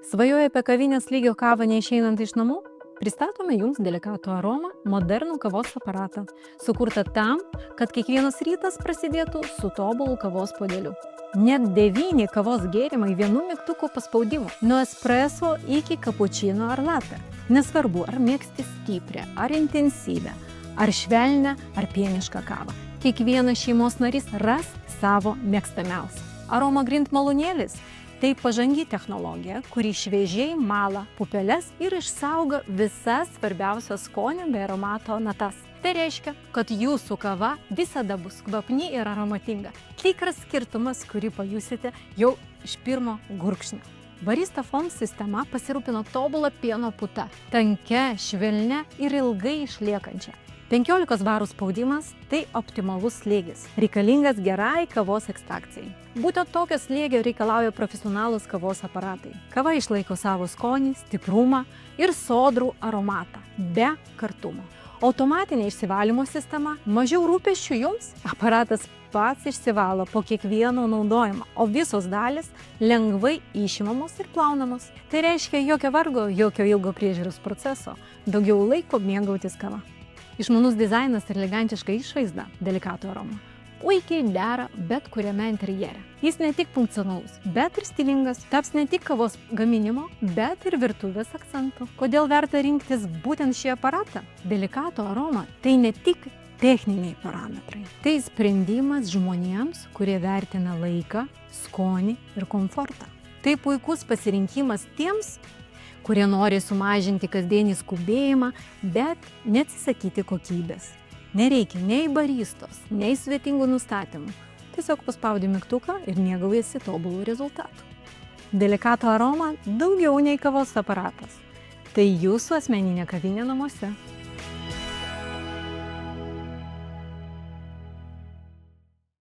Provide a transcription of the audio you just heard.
Svajoja apie kavinės lygio kavą neišeinant iš namų? Pristatome jums Delicato Aroma modernų kavos aparatą, sukurtą tam, kad kiekvienas rytas prasidėtų su tobulu kavos puodeliu. Net 9 kavos gėrimai vienu mygtuko paspaudimu, nuo espresso iki cappuccino ar latte. Nesvarbu, ar mėgsti stiprią, ar intensyvę, ar švelnią, ar pienišką kavą. Kiekvienas šeimos narys ras savo mėgstamiausią. Aroma Grind malūnėlis – tai pažangi technologija, kuri šviežiai mala pupeles ir išsaugo visas svarbiausias skonio bei aromato natas. Tai reiškia, kad jūsų kava visada bus kvapni ir aromatinga. Tikras skirtumas, kurį pajusite jau iš pirmo gurkšnio. Barista Font sistema pasirūpino tobulą pieno puta, tankia, švelnia ir ilgai išliekančia. 15 barų spaudimas – tai optimalus slėgis, reikalingas gerai kavos ekstrakcijai. Būtent tokio slėgio reikalauja profesionalūs kavos aparatai. Kava išlaiko savo skonį, stiprumą ir sodrų aromatą, be kartumo. Automatinė išsivalymo sistema – mažiau rūpesčių jums. Aparatas pats išsivalo po kiekvieno naudojimo, o visos dalis lengvai išimamos ir plaunamos. Tai reiškia jokio vargo, jokio ilgo priežiūros proceso, daugiau laiko mėgautis kava. Išmanus dizainas ir elegantiška išvaizda Delicato Aroma puikiai dera bet kuriame interjere. Jis ne tik funkcionalus, bet ir stilingas, taps ne tik kavos gaminimo, bet ir virtuvės akcentu. Kodėl verta rinktis būtent šį aparatą? Delicato Aroma tai ne tik techniniai parametrai. Tai sprendimas žmonėms, kurie vertina laiką, skonį ir komfortą. Tai puikus pasirinkimas tiems, kurie nori sumažinti kasdienį skubėjimą, bet neatsisakyti kokybės. Nereikia nei baristos, nei svetingų nustatymų. Tiesiog paspaudi mygtuką ir mėgaujasi tobulų rezultatų. Delicato Aroma daugiau nei kavos aparatas. Tai jūsų asmeninė kavinė namuose.